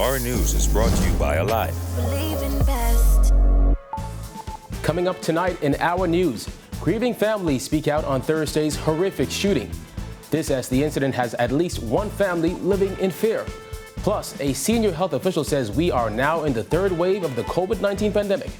Our news is brought to you by Alive. Coming up tonight in Our News, grieving families speak out on Thursday's horrific shooting. This as the incident has at least one family living in fear. Plus, a senior health official says we are now in the third wave of the COVID-19 pandemic.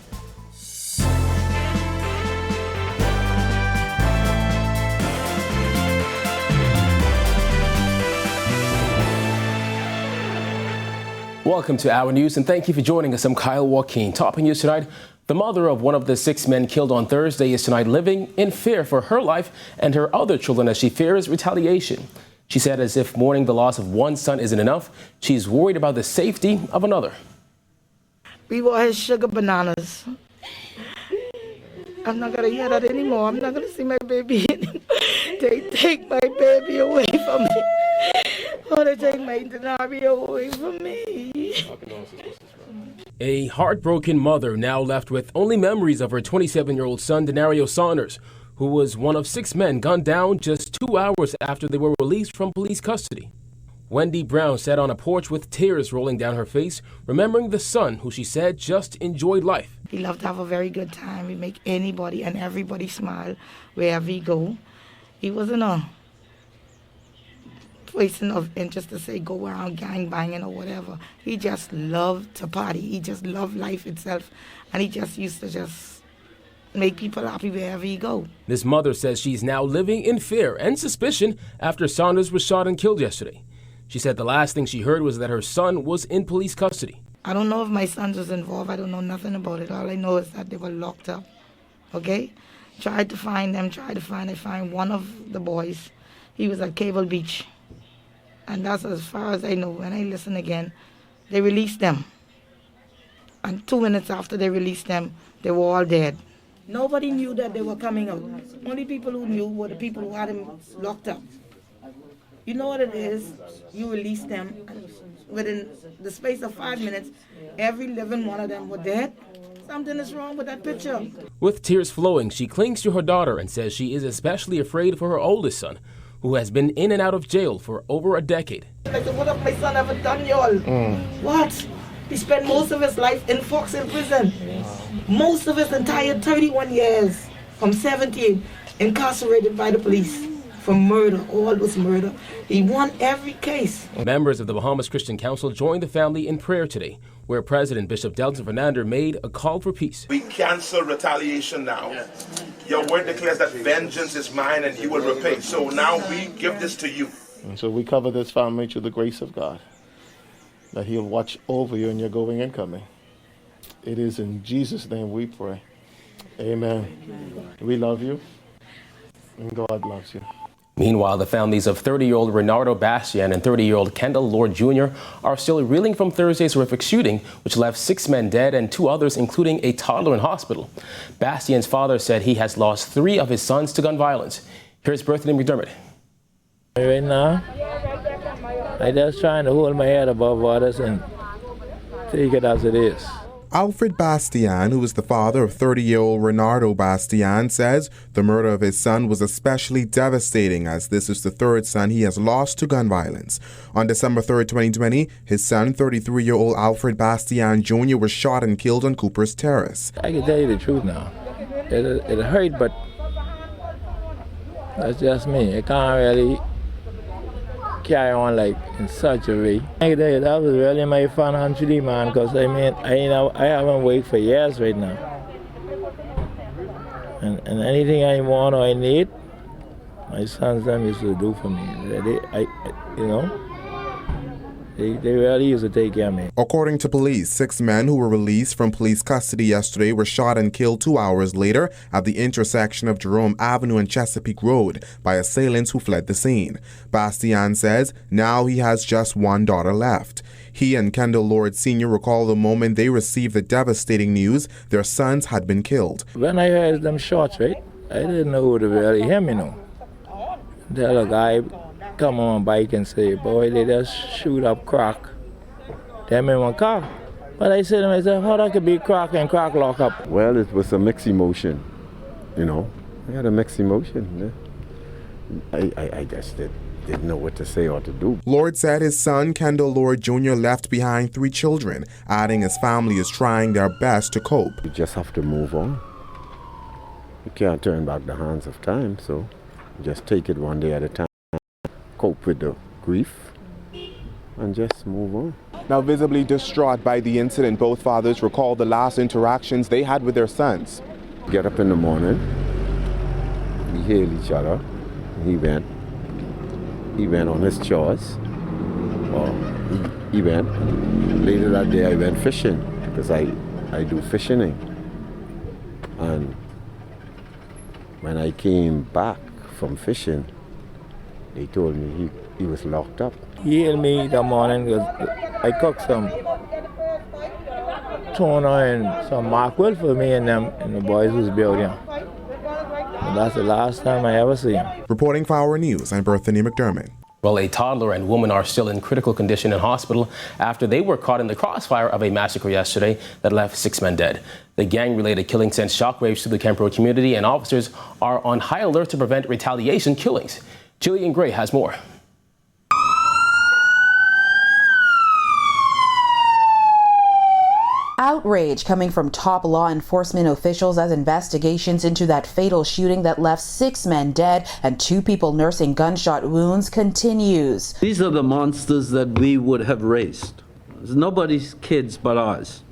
Welcome to Our News, and thank you for joining us. I'm Kyle Joaquin. Topping news tonight, the mother of one of the 6 men killed on Thursday is tonight living in fear for her life and her other children as she fears retaliation. She said as if mourning the loss of one son isn't enough, she's worried about the safety of another. We bought his sugar bananas. I'm not going to hear that anymore. I'm not going to see my baby anymore. They take my baby away from me. Oh, they take my Denari away from me. A heartbroken mother now left with only memories of her 27-year-old son, Denario Saunders, who was one of 6 men gunned down just 2 hours after they were released from police custody. Wendy Brown sat on a porch with tears rolling down her face, remembering the son who she said just enjoyed life. He loved to have a very good time. He make anybody and everybody smile wherever he go. He wasn't a person of interest to say go around gang banging or whatever. He just loved to party. He just loved life itself. And he just used to just make people happy wherever he go. This mother says she's now living in fear and suspicion after Saunders was shot and killed yesterday. She said the last thing she heard was that her son was in police custody. I don't know if my son was involved. I don't know nothing about it. All I know is that they were locked up. Okay? Tried to find them, I find one of the boys. He was at Cable Beach. And that's as far as I know. When I listen again, they released them. And 2 minutes after they released them, they were all dead. Nobody knew that they were coming out. Only people who knew were the people who had him locked up. You know what it is? You release them, and within the space of 5 minutes, every living one of them were dead. Something is wrong with that picture. With tears flowing, she clings to her daughter and says she is especially afraid for her oldest son, who has been in and out of jail for over a decade. Like, what have my son ever done, y'all? What? He spent most of his life in Fox in prison. Most of his entire 31 years, from 17, incarcerated by the police for murder. All was murder. He won every case. Members of the Bahamas Christian Council joined the family in prayer today, where President Bishop Delton Fernandez made a call for peace. We cancel retaliation now. Your word declares that vengeance is mine and you will repay. So now we give this to you. And so we cover this family to the grace of God, that He'll watch over you in your going and coming. It is in Jesus' name we pray. Amen. We love you, and God loves you. Meanwhile, the families of 30-year-old Renardo Bastian and 30-year-old Kendall Lord Jr. are still reeling from Thursday's horrific shooting, which left 6 men dead and 2 others, including a toddler, in hospital. Bastian's father said he has lost 3 of his sons to gun violence. Here's Berthany McDermott. Right now, I'm just trying to hold my head above waters and take it as it is. Alfred Bastian, who is the father of 30-year-old Renardo Bastian, says the murder of his son was especially devastating, as this is the 3rd son he has lost to gun violence. On December 3rd, 2020, his son, 33-year-old Alfred Bastian Jr., was shot and killed on Cooper's Terrace. I can tell you the truth now. It hurt, but that's just me. I can't really carry on like in such a way. I can tell you that was really my financially, man, because I mean, I haven't worked for years right now. And anything I want or I need, my sons them used to do for me. They really used to take care of me. According to police, 6 men who were released from police custody yesterday were shot and killed 2 hours later at the intersection of Jerome Avenue and Chesapeake Road by assailants who fled the scene. Bastian says now he has just 1 daughter left. He and Kendall Lord Sr. recall the moment they received the devastating news their sons had been killed. When I heard them shots, right, I didn't know who to really hear me now. The other guy come on a bike and say, boy, they just shoot up crack. Them in one car. But I said to myself, how that could be crack and crack lock up? Well, it was a mixed emotion, you know. I had a mixed emotion. I just did. didn't know what to say or to do. Lord said his son, Kendall Lord Jr., left behind 3 children, adding his family is trying their best to cope. You just have to move on. You can't turn back the hands of time, so just take it one day at a time, cope with the grief, and just move on. Now, visibly distraught by the incident, both fathers recall the last interactions they had with their sons. Get up in the morning, we hail each other. He went on his chores, or he went. Later that day I went fishing, because I do fishing. And when I came back from fishing, they told me he was locked up. He hailed me that morning because I cooked some tuna and some mackerel for me and them, and the boys was building. And that's the last time I ever see him. Reporting for Our News, I'm Berthany McDermott. Well, a toddler and woman are still in critical condition in hospital after they were caught in the crossfire of a massacre yesterday that left 6 men dead. The gang-related killing sent shockwaves to the Kemp Road community, and officers are on high alert to prevent retaliation killings. Jillian Gray has more. Outrage coming from top law enforcement officials as investigations into that fatal shooting that left 6 men dead and 2 people nursing gunshot wounds continues. These are the monsters that we would have raised. It's nobody's kids but ours.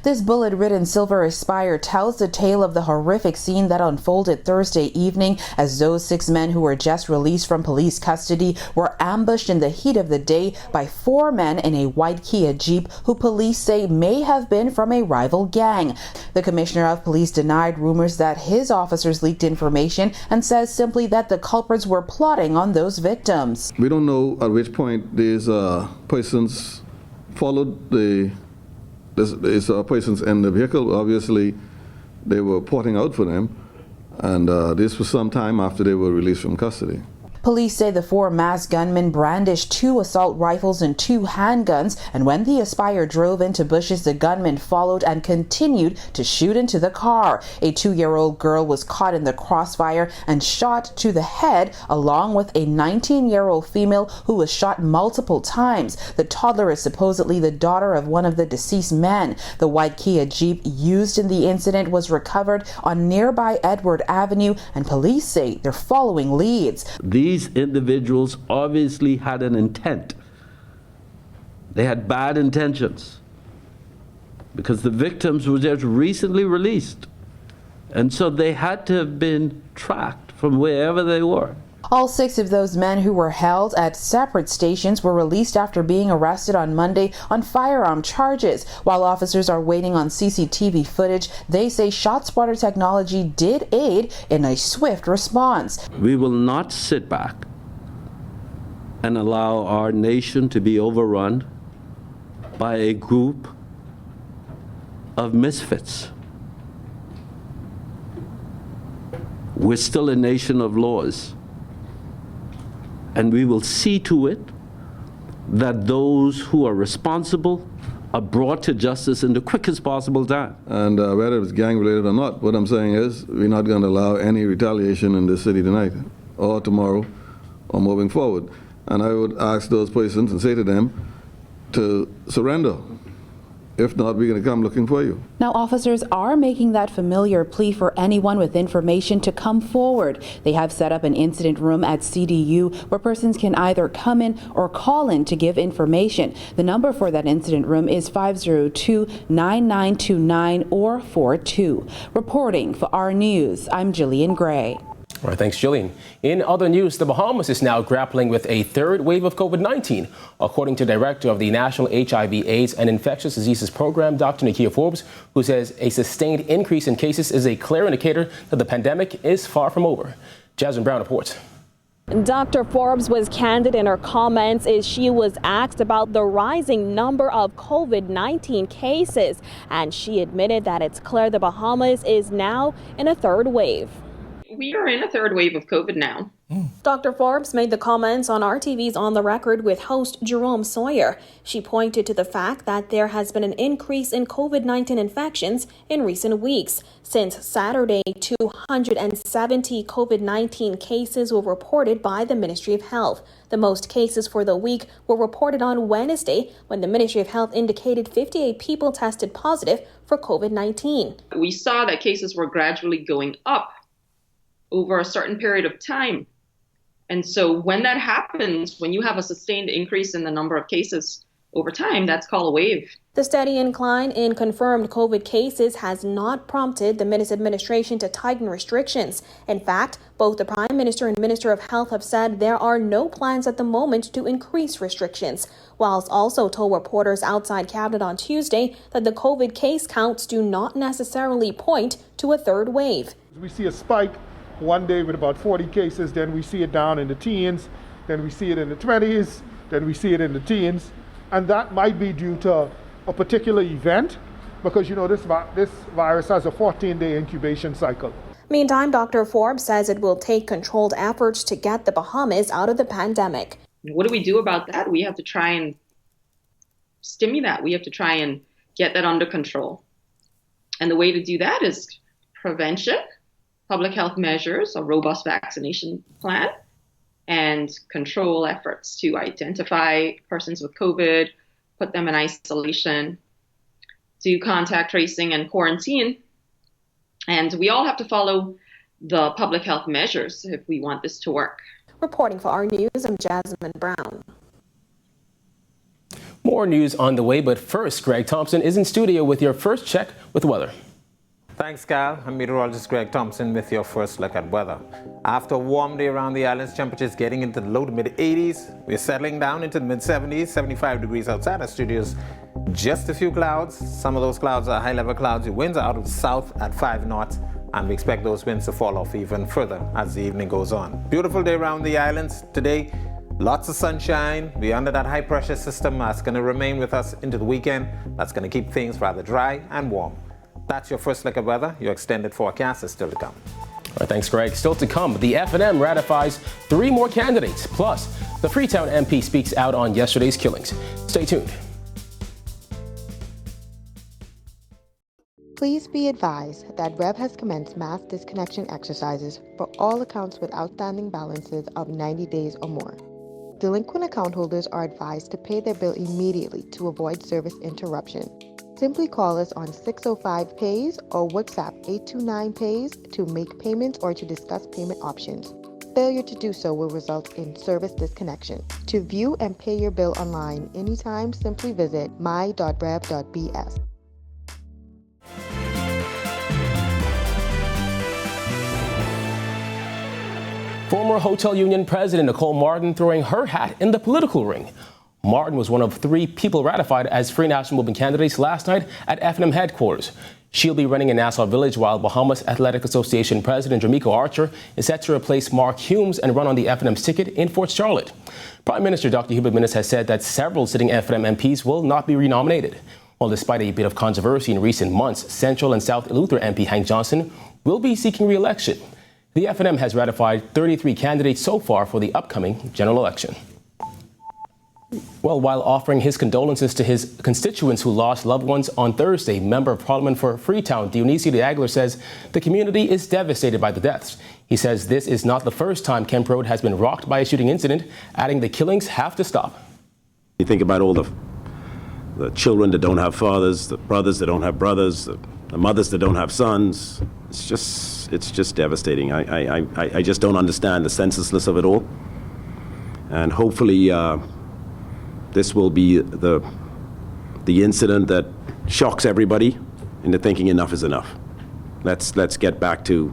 This bullet-ridden Silver Aspire tells the tale of the horrific scene that unfolded Thursday evening as those 6 men who were just released from police custody were ambushed in the heat of the day by 4 men in a white Kia Jeep who police say may have been from a rival gang. The commissioner of police denied rumors that his officers leaked information and says simply that the culprits were plotting on those victims. We don't know at which point these persons followed these persons in the vehicle. Obviously, they were porting out for them, and this was some time after they were released from custody. Police say the 4 masked gunmen brandished 2 assault rifles and 2 handguns, and when the Aspire drove into bushes, the gunmen followed and continued to shoot into the car. A 2-year-old girl was caught in the crossfire and shot to the head, along with a 19-year-old female who was shot multiple times. The toddler is supposedly the daughter of one of the deceased men. The white Kia Jeep used in the incident was recovered on nearby Edward Avenue, and police say they're following leads. These individuals obviously had an intent. They had bad intentions because the victims were just recently released. And so they had to have been tracked from wherever they were. All 6 of those men who were held at separate stations were released after being arrested on Monday on firearm charges. While officers are waiting on CCTV footage, they say ShotSpotter technology did aid in a swift response. We will not sit back and allow our nation to be overrun by a group of misfits. We're still a nation of laws. And we will see to it that those who are responsible are brought to justice in the quickest possible time. And whether it's gang-related or not, what I'm saying is we're not going to allow any retaliation in this city tonight or tomorrow or moving forward. And I would ask those persons and say to them to surrender. If not, we're going to come looking for you. Now, officers are making that familiar plea for anyone with information to come forward. They have set up an incident room at CDU where persons can either come in or call in to give information. The number for that incident room is 502-9929 or 42. Reporting for Our News, I'm Jillian Gray. All right, thanks, Jillian. In other news, the Bahamas is now grappling with a 3rd wave of COVID-19. According to Director of the National HIV/AIDS and Infectious Diseases Program, Dr. Nakia Forbes, who says a sustained increase in cases is a clear indicator that the pandemic is far from over. Jasmine Brown reports. Dr. Forbes was candid in her comments as she was asked about the rising number of COVID-19 cases, and she admitted that it's clear the Bahamas is now in a 3rd wave. We are in a 3rd wave of COVID now. Dr. Forbes made the comments on RTV's On the Record with host Jerome Sawyer. She pointed to the fact that there has been an increase in COVID-19 infections in recent weeks. Since Saturday, 270 COVID-19 cases were reported by the Ministry of Health. The most cases for the week were reported on Wednesday, when the Ministry of Health indicated 58 people tested positive for COVID-19. We saw that cases were gradually going up over a certain period of time. And so when that happens, when you have a sustained increase in the number of cases over time, that's called a wave. The steady incline in confirmed COVID cases has not prompted the Minutes administration to tighten restrictions. In fact, both the Prime Minister and Minister of Health have said there are no plans at the moment to increase restrictions, whilst also told reporters outside Cabinet on Tuesday that the COVID case counts do not necessarily point to a third wave. We see a spike one day with about 40 cases, then we see it down in the teens, then we see it in the 20s, then we see it in the teens. And that might be due to a particular event, because this virus has a 14-day incubation cycle. Meantime, Dr. Forbes says it will take controlled efforts to get the Bahamas out of the pandemic. What do we do about that? We have to try and stimulate that. We have to try and get that under control. And the way to do that is prevention, public health measures, a robust vaccination plan, and control efforts to identify persons with COVID, put them in isolation, do contact tracing and quarantine. And we all have to follow the public health measures if we want this to work. Reporting for our news, I'm Jasmine Brown. More news on the way, but first, Greg Thompson is in studio with your first check with weather. Thanks, Cal. I'm meteorologist Greg Thompson with your first look at weather. After a warm day around the islands, temperatures getting into the low to mid 80s. We're settling down into the mid 70s, 75 degrees outside our studios. Just a few clouds. Some of those clouds are high level clouds. The winds are out of the south at 5 knots, and we expect those winds to fall off even further as the evening goes on. Beautiful day around the islands today. Lots of sunshine. We're under that high pressure system that's going to remain with us into the weekend. That's going to keep things rather dry and warm. That's your first look at weather. Your extended forecast is still to come. All right, thanks, Greg. Still to come, the F&M ratifies 3 more candidates. Plus, the Freetown MP speaks out on yesterday's killings. Stay tuned. Please be advised that REV has commenced mass disconnection exercises for all accounts with outstanding balances of 90 days or more. Delinquent account holders are advised to pay their bill immediately to avoid service interruption. Simply call us on 605-PAYS or WhatsApp 829-PAYS to make payments or to discuss payment options. Failure to do so will result in service disconnection. To view and pay your bill online anytime, simply visit my.rev.bs. Former Hotel Union President Nicole Martin throwing her hat in the political ring. Martin was one of 3 people ratified as Free National Movement candidates last night at F&M headquarters. She'll be running in Nassau Village, while Bahamas Athletic Association President Jamaica Archer is set to replace Mark Humes and run on the F&M's ticket in Fort Charlotte. Prime Minister Dr. Hubert Minnis has said that several sitting F&M MPs will not be renominated. Well, despite a bit of controversy in recent months, Central and South Eleuthera MP Hank Johnson will be seeking re-election. The F&M has ratified 33 candidates so far for the upcoming general election. Well, while offering his condolences to his constituents who lost loved ones on Thursday, Member of Parliament for Freetown, Dionisio de Aguilar, says the community is devastated by the deaths. He says this is not the first time Kemp Road has been rocked by a shooting incident, adding the killings have to stop. You think about all the children that don't have fathers, the brothers that don't have brothers, the mothers that don't have sons. It's just devastating. I just don't understand the senselessness of it all. And hopefully this will be the incident that shocks everybody into thinking enough is enough. Let's get back to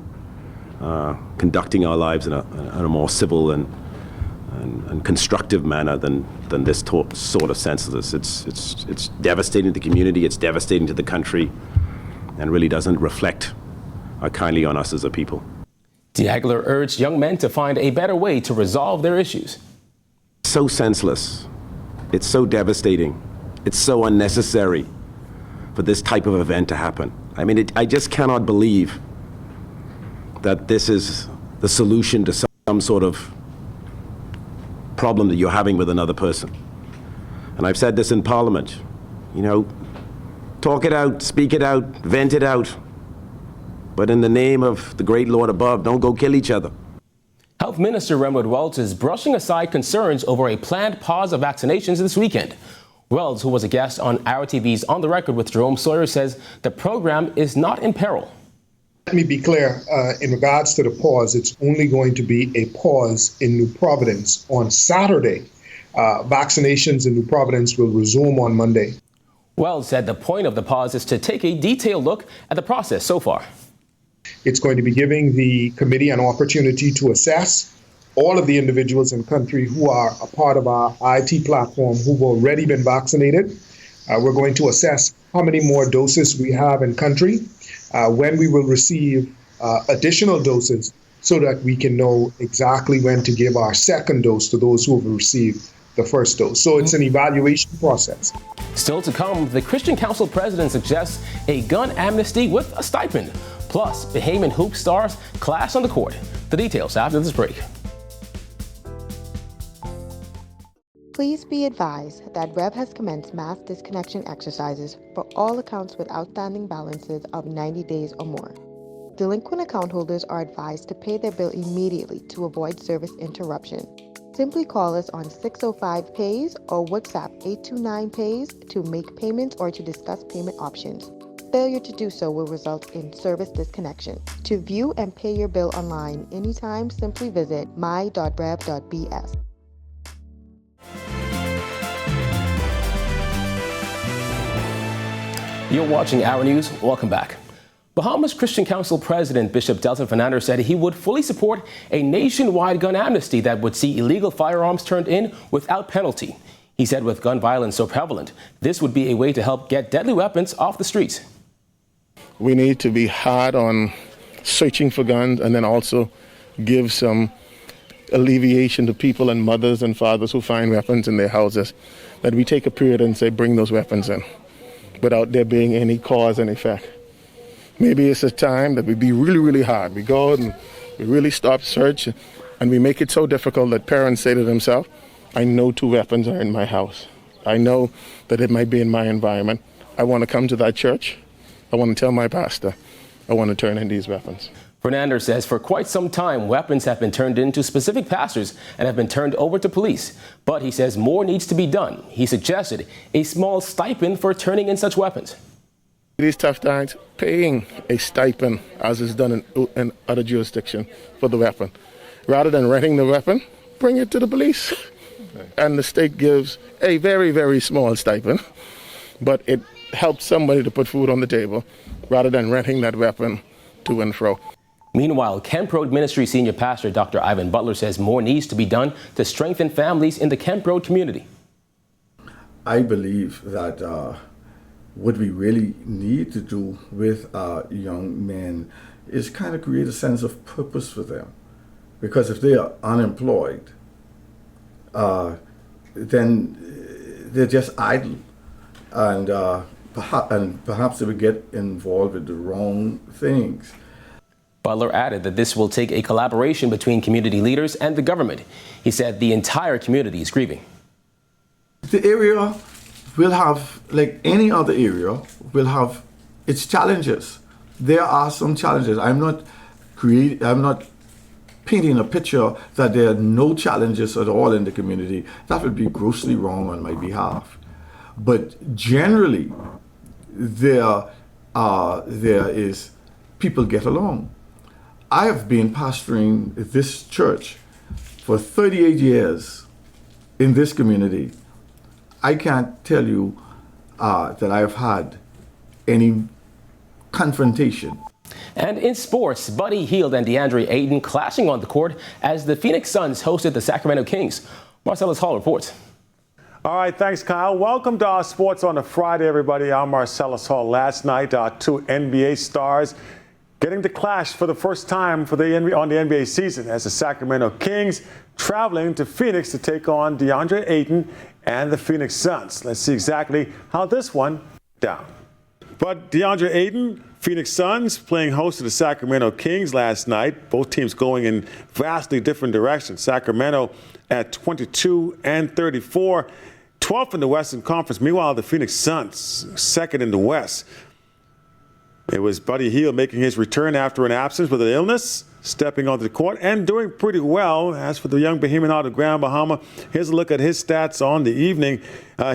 conducting our lives in a more civil and constructive manner than this sort of senseless. It's devastating to the community, it's devastating to the country, and really doesn't reflect kindly on us as a people. De Aguilar urged young men to find a better way to resolve their issues. So senseless. It's so devastating. It's so unnecessary for this type of event to happen. I mean, I just cannot believe that this is the solution to some sort of problem that you're having with another person. And I've said this in Parliament, you know, talk it out, speak it out, vent it out. But in the name of the great Lord above, don't go kill each other. Health Minister Remwood Wells is brushing aside concerns over a planned pause of vaccinations this weekend. Wells, who was a guest on our TV's On the Record with Jerome Sawyer, says the program is not in peril. Let me be clear, in regards to the pause, it's only going to be a pause in New Providence on Saturday. Vaccinations in New Providence will resume on Monday. Wells said the point of the pause is to take a detailed look at the process so far. It's going to be giving the committee an opportunity to assess all of the individuals in country who are a part of our IT platform who've already been vaccinated. We're going to assess how many more doses we have in country, when we will receive additional doses, so that we can know exactly when to give our second dose to those who have received the first dose. So it's an evaluation process. Still to come, the Christian Council president suggests a gun amnesty with a stipend. Plus, Bahamian hoop stars clash on the court. The details after this break. Please be advised that REV has commenced mass disconnection exercises for all accounts with outstanding balances of 90 days or more. Delinquent account holders are advised to pay their bill immediately to avoid service interruption. Simply call us on 605-PAYS or WhatsApp 829-PAYS to make payments or to discuss payment options. Failure to do so will result in service disconnection. To view and pay your bill online anytime, simply visit my.rev.bs. You're watching Our News. Welcome back. Bahamas Christian Council President Bishop Delton Fernandez said he would fully support a nationwide gun amnesty that would see illegal firearms turned in without penalty. He said with gun violence so prevalent, this would be a way to help get deadly weapons off the streets. We need to be hard on searching for guns and then also give some alleviation to people and mothers and fathers who find weapons in their houses, that we take a period and say, bring those weapons in without there being any cause and effect. Maybe it's a time that we be really, really hard. We go out and we really stop search and we make it so difficult that parents say to themselves, I know 2 weapons are in my house. I know that it might be in my environment. I want to come to that church. I want to tell my pastor, I want to turn in these weapons. Fernandez says for quite some time, weapons have been turned into specific pastors and have been turned over to police. But he says more needs to be done. He suggested a small stipend for turning in such weapons. These tough times, paying a stipend, as is done in other jurisdictions, for the weapon. Rather than renting the weapon, bring it to the police. And the state gives a very, very small stipend, but it helps somebody to put food on the table rather than renting that weapon to and fro. Meanwhile, Kemp Road Ministry Senior Pastor Dr. Ivan Butler says more needs to be done to strengthen families in the Kemp Road community. I believe that what we really need to do with our young men is kind of create a sense of purpose for them. Because if they are unemployed, then they're just idle. And perhaps they will get involved with the wrong things. Butler added that this will take a collaboration between community leaders and the government. He said the entire community is grieving. The area will have, like any other area, will have its challenges. There are some challenges. I'm not painting a picture that there are no challenges at all in the community. That would be grossly wrong on my behalf. But generally, there is people get along. I have been pastoring this church for 38 years in this community. I can't tell you that I've had any confrontation. And in sports, Buddy Hield and DeAndre Ayton clashing on the court as the Phoenix Suns hosted the Sacramento Kings. Marcellus Hall reports. All right, thanks, Kyle. Welcome to our Sports on a Friday, everybody. I'm Marcellus Hall. Last night, our 2 NBA stars getting to clash for the first time on the NBA season as the Sacramento Kings traveling to Phoenix to take on DeAndre Ayton and the Phoenix Suns. Let's see exactly how this one went down. But DeAndre Ayton, Phoenix Suns playing host to the Sacramento Kings last night. Both teams going in vastly different directions. Sacramento at 22-34, 12th in the Western Conference. Meanwhile, the Phoenix Suns, second in the West. It was Buddy Hield making his return after an absence with an illness, stepping onto the court and doing pretty well. As for the young Bahamian out of Grand Bahama, here's a look at his stats on the evening.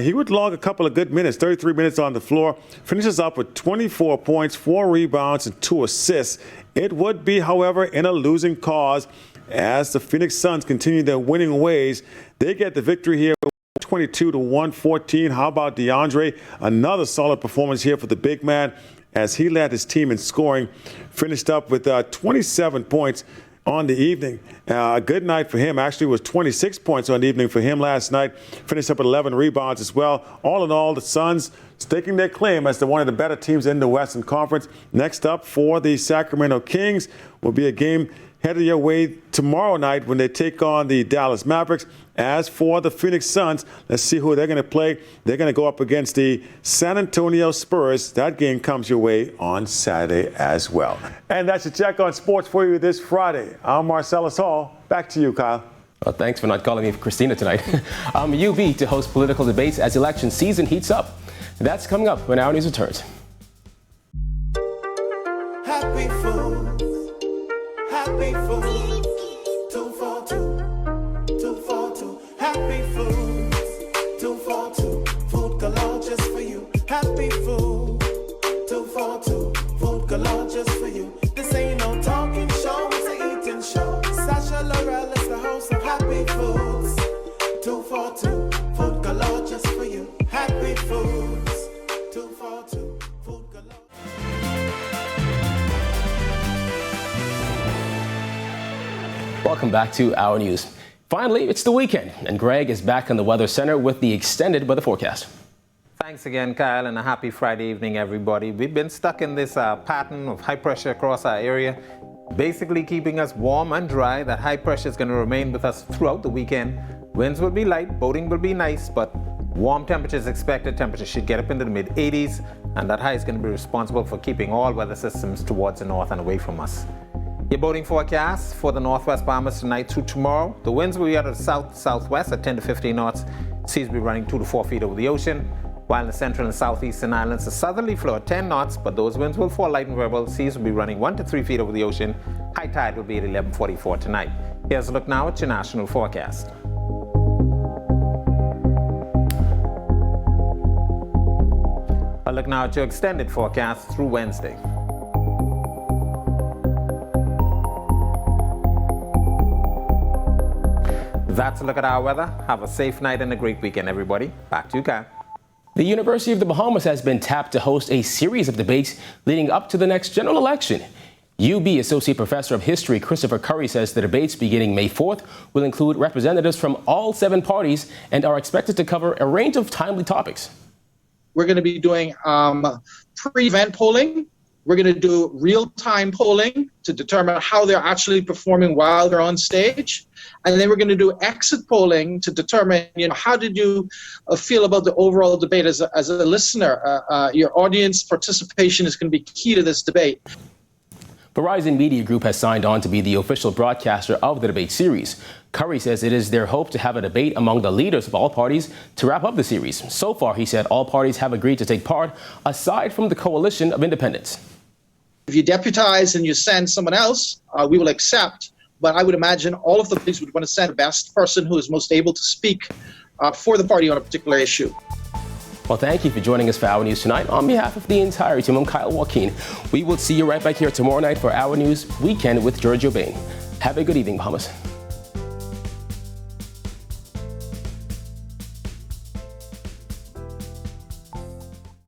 He would log a couple of good minutes, 33 minutes on the floor, finishes up with 24 points, 4 rebounds, and 2 assists. It would be, however, in a losing cause as the Phoenix Suns continue their winning ways. They get the victory here, 22-114. How about DeAndre? Another solid performance here for the big man, as he led his team in scoring, finished up with 27 points on the evening. A good night for him. Actually, it was 26 points on the evening for him last night. Finished up with 11 rebounds as well. All in all, the Suns staking their claim as one of the better teams in the Western Conference. Next up for the Sacramento Kings will be a game headed your way tomorrow night when they take on the Dallas Mavericks. As for the Phoenix Suns, let's see who they're going to play. They're going to go up against the San Antonio Spurs. That game comes your way on Saturday as well. And that's a check on sports for you this Friday. I'm Marcellus Hall. Back to you, Kyle. Well, thanks for not calling me Christina tonight. I'm UB to host political debates as election season heats up. That's coming up when Our News returns. Happy Foods. Happy Foods. 242. 242. Happy Foods. 242. Food galore just for you. Happy Food. 242. Food galore just for you. This ain't no talking show, it's an eating show. Sasha Laurel is the host of Happy Foods. 242. Food galore just for you. Happy Foods. 242. Food galore. Welcome back to Our News. Finally, it's the weekend, and Greg is back in the Weather Center with the extended weather forecast. Thanks again, Kyle, and a happy Friday evening, everybody. We've been stuck in this pattern of high pressure across our area, basically keeping us warm and dry. That high pressure is going to remain with us throughout the weekend. Winds will be light, boating will be nice, but warm temperatures expected. Temperatures should get up into the mid-80s, and that high is going to be responsible for keeping all weather systems towards the north and away from us. Your boating forecast for the northwest Bahamas tonight through tomorrow. The winds will be out of the south-southwest at 10 to 15 knots. Seas will be running 2 to 4 feet over the ocean. While in the central and southeastern islands, the southerly flow at 10 knots, but those winds will fall light and variable. Seas will be running 1 to 3 feet over the ocean. High tide will be at 11:44 tonight. Here's a look now at your national forecast. A look now at your extended forecast through Wednesday. That's a look at our weather. Have a safe night and a great weekend, everybody. Back to you, Kyle. The University of the Bahamas has been tapped to host a series of debates leading up to the next general election. UB Associate Professor of History Christopher Curry says the debates beginning May 4th will include representatives from all 7 parties and are expected to cover a range of timely topics. We're going to be doing pre-event polling. We're going to do real-time polling to determine how they're actually performing while they're on stage. And then we're going to do exit polling to determine, how did you feel about the overall debate as a listener? Your audience participation is going to be key to this debate. Verizon Media Group has signed on to be the official broadcaster of the debate series. Curry says it is their hope to have a debate among the leaders of all parties to wrap up the series. So far, he said all parties have agreed to take part, aside from the coalition of independents. If you deputize and you send someone else, we will accept. But I would imagine all of the parties would want to send the best person who is most able to speak for the party on a particular issue. Well, thank you for joining us for Our News tonight. On behalf of the entire team, I'm Kyle Joaquin. We will see you right back here tomorrow night for Our News Weekend with Giorgio Bain. Have a good evening, Bahamas.